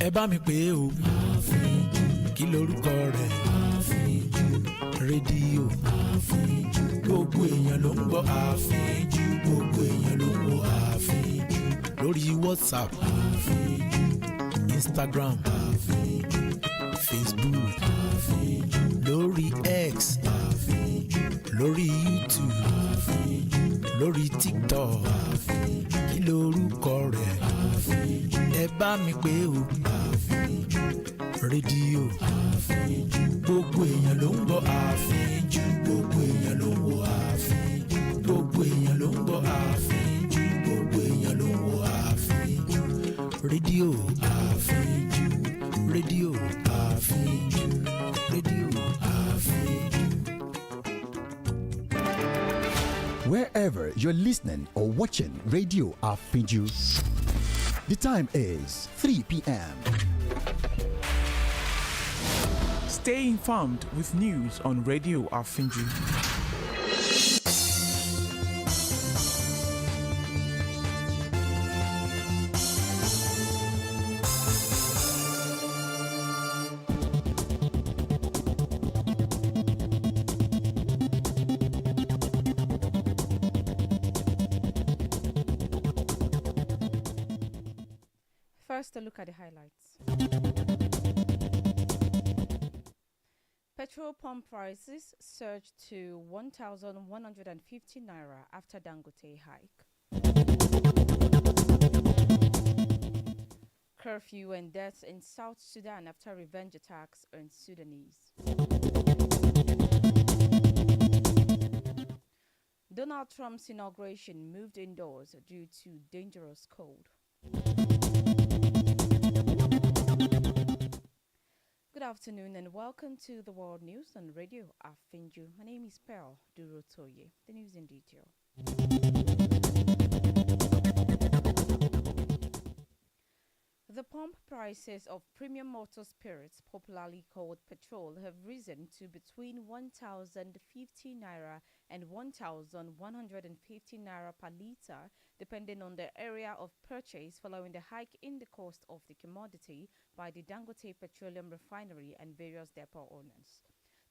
ẹ bá mi pè é o. Kí lorúkọ rẹ̀? Rédíò. Gbogbo èèyàn ló ń gbọ́ àfínjú. Gbogbo èèyàn ló ń wo àfínjú. Lórí WhatsApp, Instagram, Facebook, lórí X, lórí YouTube, lórí TikTok. Kí lorúkọ rẹ̀? Ẹ bá mi pè é o. Rédíò. Gbogbo èèyàn ló ń gbọ́ àfínjú. Gbogbo èèyàn ló ń wo àfínjú. Gbogbo èèyàn ló ń gbọ́ àfínjú. Gbogbo èèyàn ló ń wo àfínjú. Rédíò àfínjú. Rédíò àfínjú. Rédíò àfínjú. Wherever you're listening or watching Radio Afiju, the time is 3 p.m. Stay informed with news on Radio Afiju. First, a look at the highlights. Petrol pump prices surged to 1,150 naira after Dangote hike. Curfew and deaths in South Sudan after revenge attacks on Sudanese. Donald Trump's inauguration moved indoors due to dangerous cold. Good afternoon and welcome to the World News on Radio Afiju. My name is Pearl Durotoye. The news in detail. The pump prices of premium motor spirits, popularly called petrol, have risen to between 1,050 naira and 1,150 naira per litre, depending on the area of purchase, following the hike in the cost of the commodity by the Dangote Petroleum Refinery and various depot owners.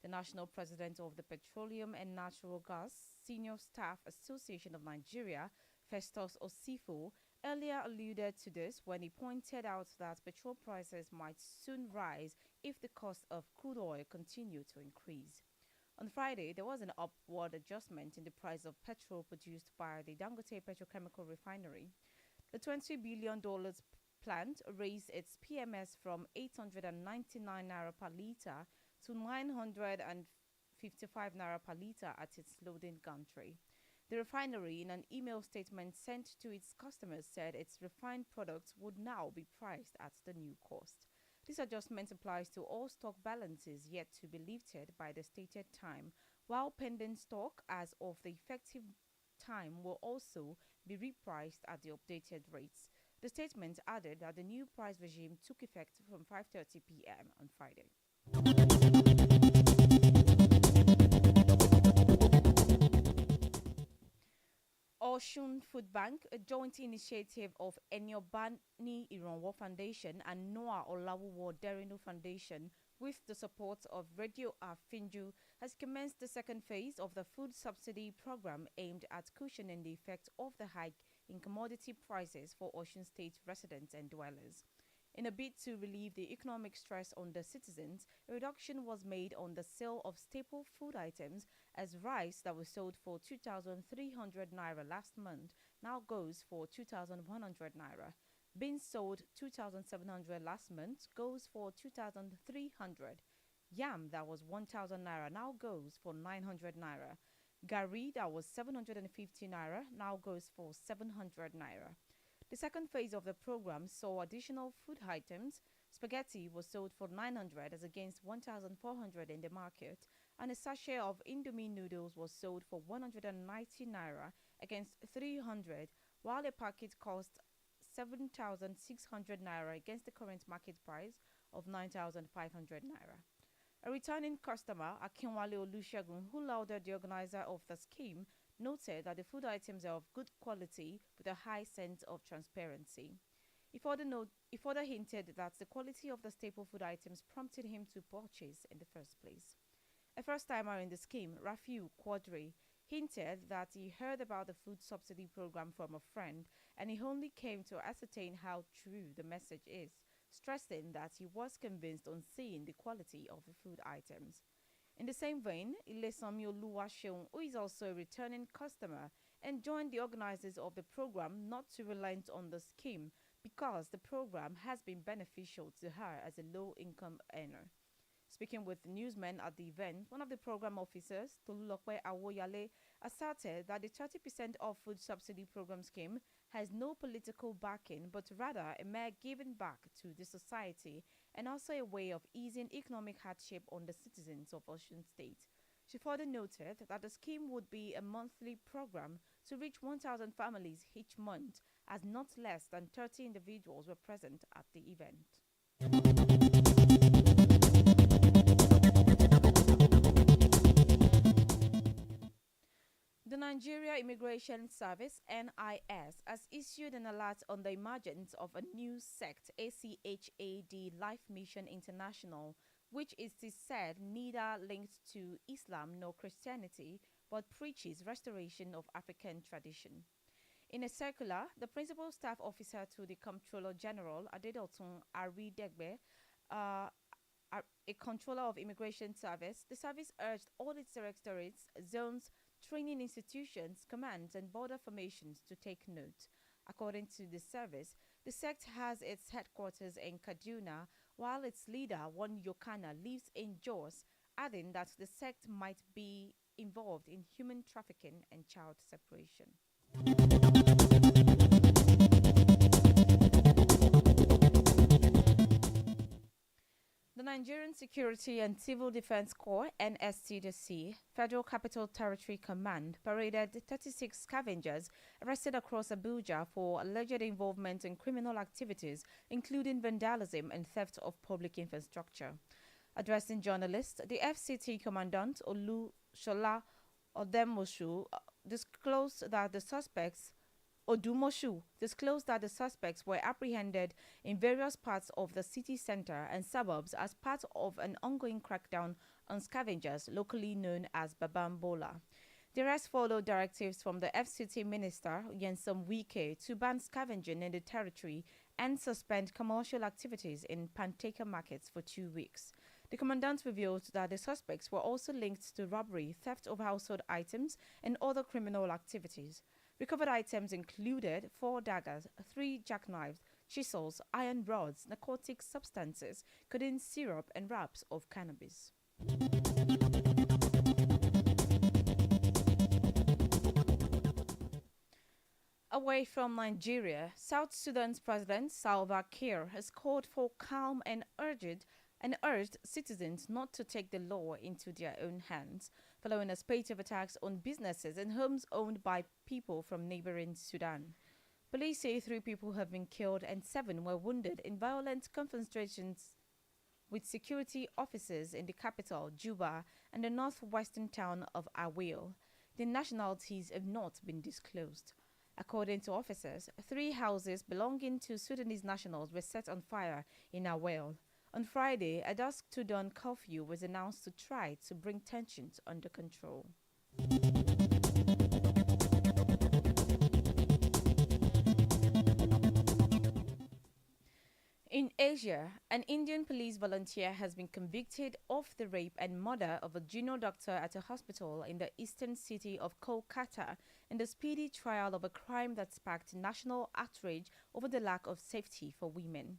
The national president of the Petroleum and Natural Gas Senior Staff Association of Nigeria, Festus Osifo, earlier alluded to this when he pointed out that petrol prices might soon rise if the cost of crude oil continued to increase. On Friday, there was an upward adjustment in the price of petrol produced by the Dangote Petrochemical Refinery. The $20 billion plant raised its PMS from 899 naira per litre to 955 naira per litre at its loading gantry. The refinery, in an email statement sent to its customers, said its refined products would now be priced at the new cost. This adjustment applies to all stock balances yet to be lifted by the stated time, while pending stock as of the effective time will also be repriced at the updated rates. The statement added that the new price regime took effect from 5:30 p.m. on Friday. Osun Food Bank, a joint initiative of Eniobani Iranwo Foundation and Noah Olawuwo Derinu Foundation, with the support of Radio Afinju, has commenced the second phase of the food subsidy program aimed at cushioning the effect of the hike in commodity prices for Osun State residents and dwellers. In a bid to relieve the economic stress on the citizens, a reduction was made on the sale of staple food items, as rice that was sold for 2,300 naira last month now goes for 2,100 naira. Beans sold 2,700 last month goes for 2,300. Yam that was 1,000 naira now goes for 900 naira. Gari that was 750 naira now goes for 700 naira. The second phase of the program saw additional food items. Spaghetti was sold for 900 as against 1,400 in the market, and a sachet of Indomie noodles was sold for 190 naira against 300, while a packet cost 7,600 naira against the current market price of 9,500 naira. A returning customer, Akinwale Olusegun, who lauded the organizer of the scheme, noted that the food items are of good quality with a high sense of transparency. He further hinted that the quality of the staple food items prompted him to purchase in the first place. A first-timer in the scheme, Rafiu Quadri, hinted that he heard about the food subsidy program from a friend and he only came to ascertain how true the message is, stressing that he was convinced on seeing the quality of the food items. In the same vein, Ilesami Oluwaseun, who is also a returning customer, enjoined the organizers of the program not to relent on the scheme because the program has been beneficial to her as a low-income earner. Speaking with newsmen at the event, one of the program officers, Tolulope Awoyale, asserted that the 30% of food subsidy program scheme has no political backing but rather a mere giving back to the society and also a way of easing economic hardship on the citizens of Osun State. She further noted that the scheme would be a monthly program to reach 1,000 families each month, as not less than 30 individuals were present at the event. The Nigeria Immigration Service (NIS) has issued an alert on the emergence of a new sect, ACHAD Life Mission International, which is said neither linked to Islam nor Christianity but preaches restoration of African tradition. In a circular, the principal staff officer to the Comptroller General, Adedotun Aridegbe, a controller of immigration service, the service urged all its directorates, zones, training institutions, commands, and border formations to take note. According to the service, the sect has its headquarters in Kaduna, while its leader, one Yokana, lives in Jos, adding that the sect might be involved in human trafficking and child separation. The Nigerian Security and Civil Defense Corps (NSCDC) Federal Capital Territory Command paraded 36 scavengers arrested across Abuja for alleged involvement in criminal activities, including vandalism and theft of public infrastructure. Addressing journalists, the FCT Commandant Olushola Odemoshu disclosed that the suspects were apprehended in various parts of the city center and suburbs as part of an ongoing crackdown on scavengers, locally known as Babambola. The arrest followed directives from the FCT Minister, Nyesom Wike, to ban scavenging in the territory and suspend commercial activities in Panteka markets for 2 weeks. The commandant revealed that the suspects were also linked to robbery, theft of household items, and other criminal activities. Recovered items included 4 daggers, 3 jackknives, chisels, iron rods, narcotic substances, codeine syrup, and wraps of cannabis. Away from Nigeria, South Sudan's President Salva Kiir has called for calm and urged citizens not to take the law into their own hands, following a spate of attacks on businesses and homes owned by people from neighboring Sudan. Police say 3 people have been killed and 7 were wounded in violent confrontations with security officers in the capital, Juba, and the northwestern town of Awil. The nationalities have not been disclosed. According to officers, 3 houses belonging to Sudanese nationals were set on fire in Awil. On Friday, a dusk to dawn curfew was announced to try to bring tensions under control. In Asia, an Indian police volunteer has been convicted of the rape and murder of a junior doctor at a hospital in the eastern city of Kolkata in the speedy trial of a crime that sparked national outrage over the lack of safety for women.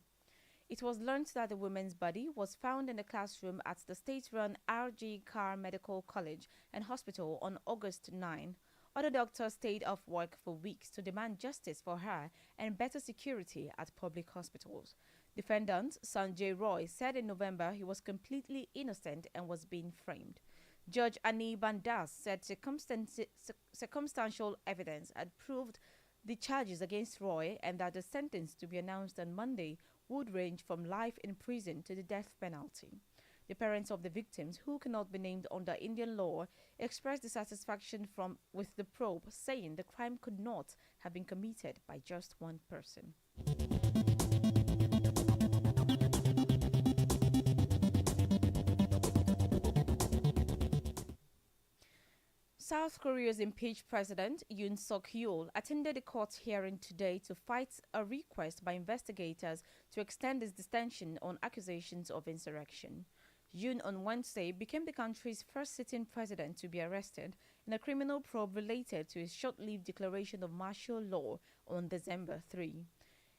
It was learned that the woman's body was found in the classroom at the state-run RG Kar Medical College and Hospital on August 9. Other doctors stayed off work for weeks to demand justice for her and better security at public hospitals. Defendant Sanjay Roy said in November he was completely innocent and was being framed. Judge Ani Bandas said circumstantial evidence had proved the charges against Roy and that the sentence to be announced on Monday would range from life in prison to the death penalty. The parents of the victims, who cannot be named under Indian law, expressed dissatisfaction with the probe, saying the crime could not have been committed by just one person. South Korea's impeached president Yoon Suk-yeol attended a court hearing today to fight a request by investigators to extend his detention on accusations of insurrection. Yoon on Wednesday became the country's first sitting president to be arrested in a criminal probe related to his short-lived declaration of martial law on December 3.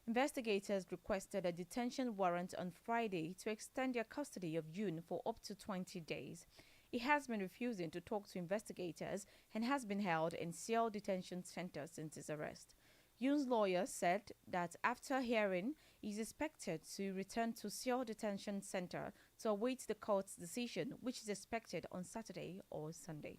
Investigators requested a detention warrant on Friday to extend their custody of Yoon for up to 20 days. He has been refusing to talk to investigators and has been held in Seoul Detention Center since his arrest. Yoon's lawyer said that after hearing, he is expected to return to Seoul Detention Center to await the court's decision, which is expected on Saturday or Sunday.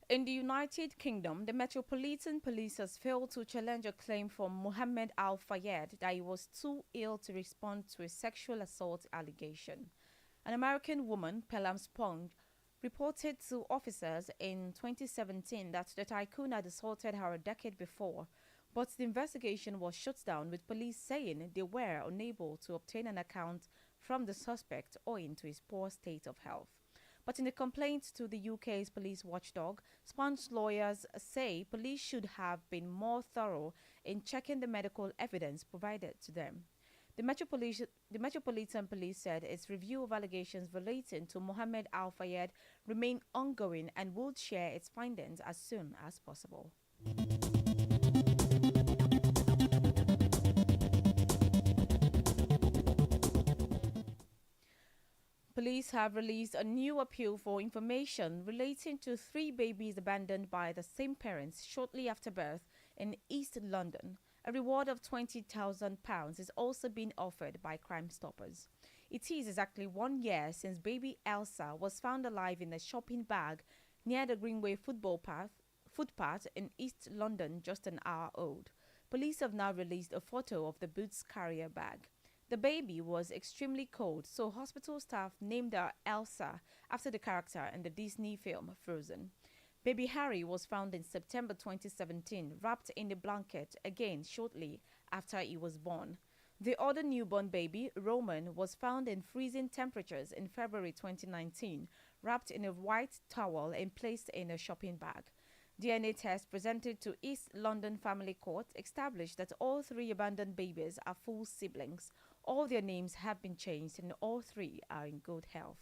In the United Kingdom, the Metropolitan Police has failed to challenge a claim from Mohammed Al Fayed that he was too ill to respond to a sexual assault allegation. An American woman, Pelham Sponge, reported to officers in 2017 that the tycoon had assaulted her a decade before, but the investigation was shut down with police saying they were unable to obtain an account from the suspect owing to his poor state of health. But in a complaint to the UK's police watchdog, Sponge's lawyers say police should have been more thorough in checking the medical evidence provided to them. The Metropolitan Police said its review of allegations relating to Mohammed Al Fayed remain ongoing and will share its findings as soon as possible. Police have released a new appeal for information relating to 3 babies abandoned by the same parents shortly after birth in East London. A reward of £20,000 is also being offered by Crime Stoppers. It is exactly 1 year since baby Elsa was found alive in a shopping bag near the Greenway footpath in East London, just an hour old. Police have now released a photo of the Boots carrier bag. The baby was extremely cold, so hospital staff named her Elsa after the character in the Disney film Frozen. Baby Harry was found in September 2017, wrapped in a blanket again shortly after he was born. The other newborn baby, Roman, was found in freezing temperatures in February 2019, wrapped in a white towel and placed in a shopping bag. DNA tests presented to East London Family Court established that all 3 abandoned babies are full siblings. All their names have been changed and all 3 are in good health.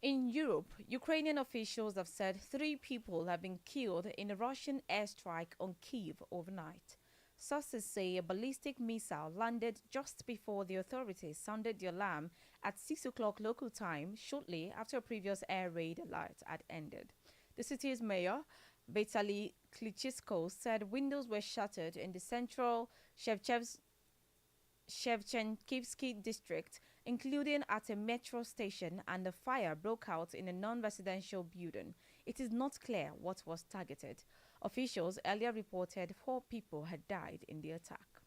In Europe, Ukrainian officials have said 3 people have been killed in a Russian airstrike on Kyiv overnight. Sources say a ballistic missile landed just before the authorities sounded the alarm at 6 o'clock local time, shortly after a previous air raid alert had ended. The city's mayor, Vitaly Klitschko, said windows were shattered in the central Shevchenkivsky district, including at a metro station, and a fire broke out in a non-residential building. It is not clear what was targeted. Officials earlier reported 4 people had died in the attack.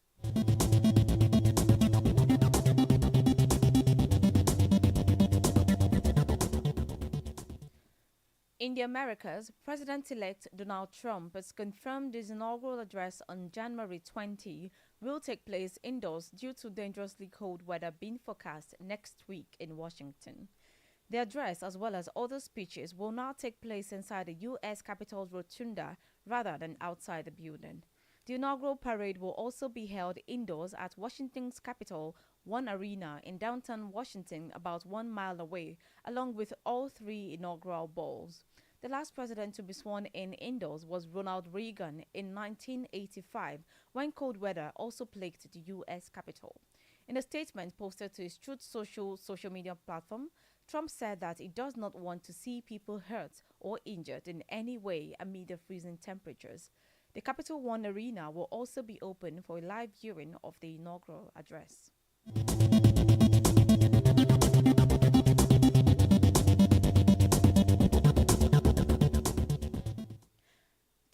In the Americas, President-elect Donald Trump has confirmed his inaugural address on January 20 will take place indoors due to dangerously cold weather being forecast next week in Washington. The address, as well as other speeches, will now take place inside the U.S. Capitol's rotunda rather than outside the building. The inaugural parade will also be held indoors at Washington's Capitol One Arena in downtown Washington, about 1 mile away, along with all 3 inaugural balls. The last president to be sworn in indoors was Ronald Reagan in 1985, when cold weather also plagued the U.S. Capitol. In a statement posted to his Truth social media platform, Trump said that he does not want to see people hurt or injured in any way amid the freezing temperatures. The Capitol One Arena will also be open for a live viewing of the inaugural address.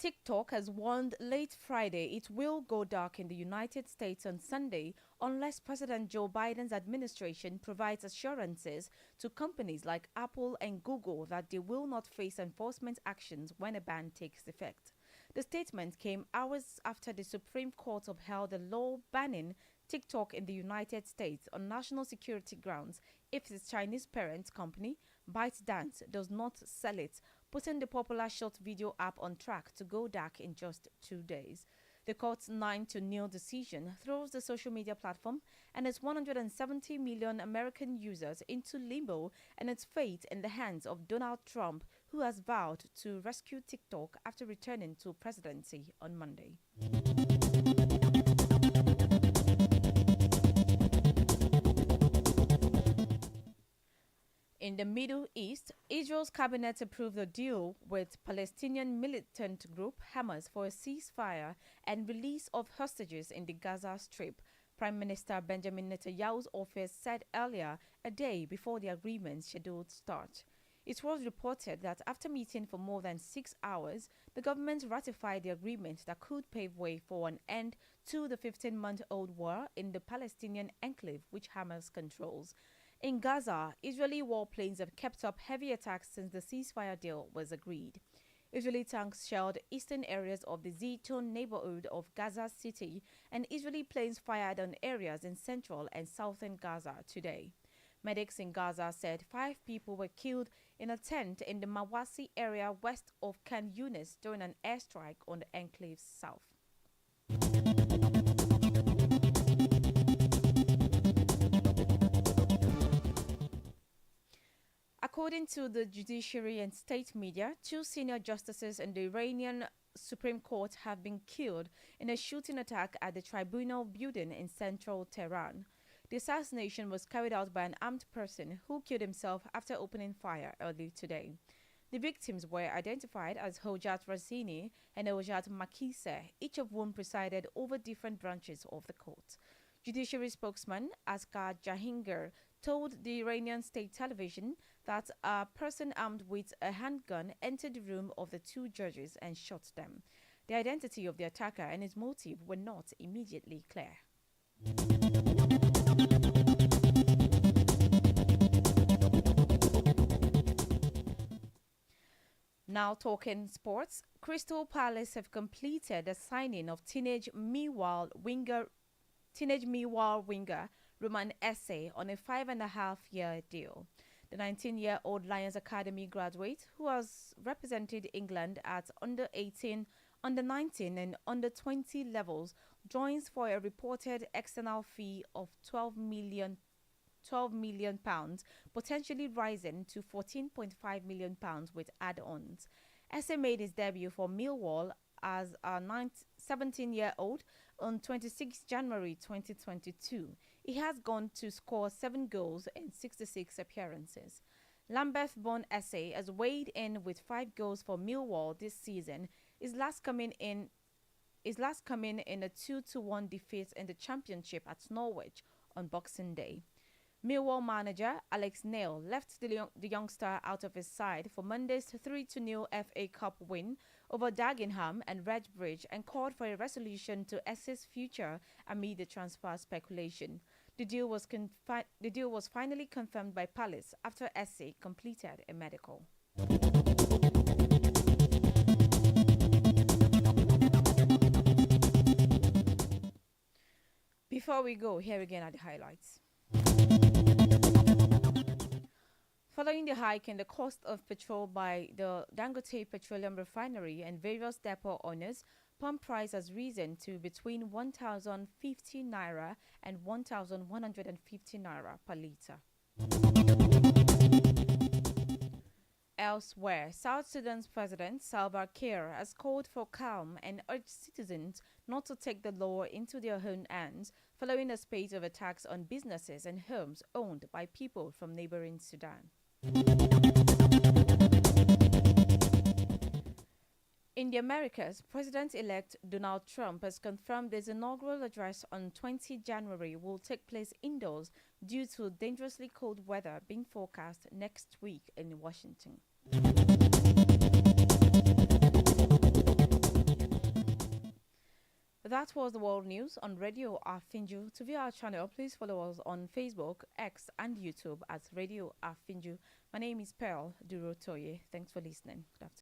TikTok has warned late Friday it will go dark in the United States on Sunday unless President Joe Biden's administration provides assurances to companies like Apple and Google that they will not face enforcement actions when a ban takes effect. The statement came hours after the Supreme Court upheld a law banning TikTok in the United States on national security grounds if its Chinese parent company, ByteDance, does not sell it, putting the popular short video app on track to go dark in just 2 days. The court's 9-0 decision throws the social media platform and its 170 million American users into limbo and its fate in the hands of Donald Trump, who has vowed to rescue TikTok after returning to presidency on Monday. In the Middle East, Israel's cabinet approved a deal with Palestinian militant group Hamas for a ceasefire and release of hostages in the Gaza Strip, Prime Minister Benjamin Netanyahu's office said earlier, a day before the agreement's scheduled start. It was reported that after meeting for more than 6 hours, the government ratified the agreement that could pave way for an end to the 15-month-old war in the Palestinian enclave which Hamas controls. In Gaza, Israeli warplanes have kept up heavy attacks since the ceasefire deal was agreed. Israeli tanks shelled eastern areas of the Zaytoun neighborhood of Gaza City, and Israeli planes fired on areas in central and southern Gaza today. Medics in Gaza said 5 people were killed in a tent in the Mawasi area west of Khan Yunis during an airstrike on the enclave's south. According to the judiciary and state media, 2 senior justices in the Iranian Supreme Court have been killed in a shooting attack at the tribunal building in central Tehran. The assassination was carried out by an armed person who killed himself after opening fire early today. The victims were identified as Hojat Razini and Hojat Makise, each of whom presided over different branches of the court. Judiciary spokesman Askar Jahangir told the Iranian state television that a person armed with a handgun entered the room of the 2 judges and shot them. The identity of the attacker and his motive were not immediately clear. Now talking sports, Crystal Palace have completed the signing of teenage Millwall winger Roman Esse on a 5.5-year deal. The 19-year-old Lions Academy graduate, who has represented England at under 18, under 19 and under 20 levels, joins for a reported external fee of £12 million, potentially rising to £14.5 million with add-ons. Esse made his debut for Millwall as a 17-year-old on 26 January 2022. He has gone to score 7 goals in 66 appearances. Lambeth-born Esse has weighed in with 5 goals for Millwall this season, his last coming in a 2-1 defeat in the Championship at Norwich on Boxing Day. Millwall manager Alex Neil left the youngster out of his side for Monday's 3-0 FA Cup win over Dagenham and Redbridge and called for a resolution to Esse's future amid the transfer speculation. The deal was finally confirmed by Palace after Esse completed a medical. Before we go, here again are the highlights. Following the hike in the cost of petrol by the Dangote Petroleum Refinery and various depot owners, pump price has risen to between 1,050 naira and 1,150 naira per litre. Elsewhere, South Sudan's President Salva Kiir has called for calm and urged citizens not to take the law into their own hands following a spate of attacks on businesses and homes owned by people from neighboring Sudan. In the Americas, President-elect Donald Trump has confirmed his inaugural address on 20 January will take place indoors due to dangerously cold weather being forecast next week in Washington. That was the world news on Radio Afinju. To view our channel, please follow us on Facebook, X, and YouTube at Radio Afinju. My name is Pearl Durotoye. Thanks for listening. Good afternoon.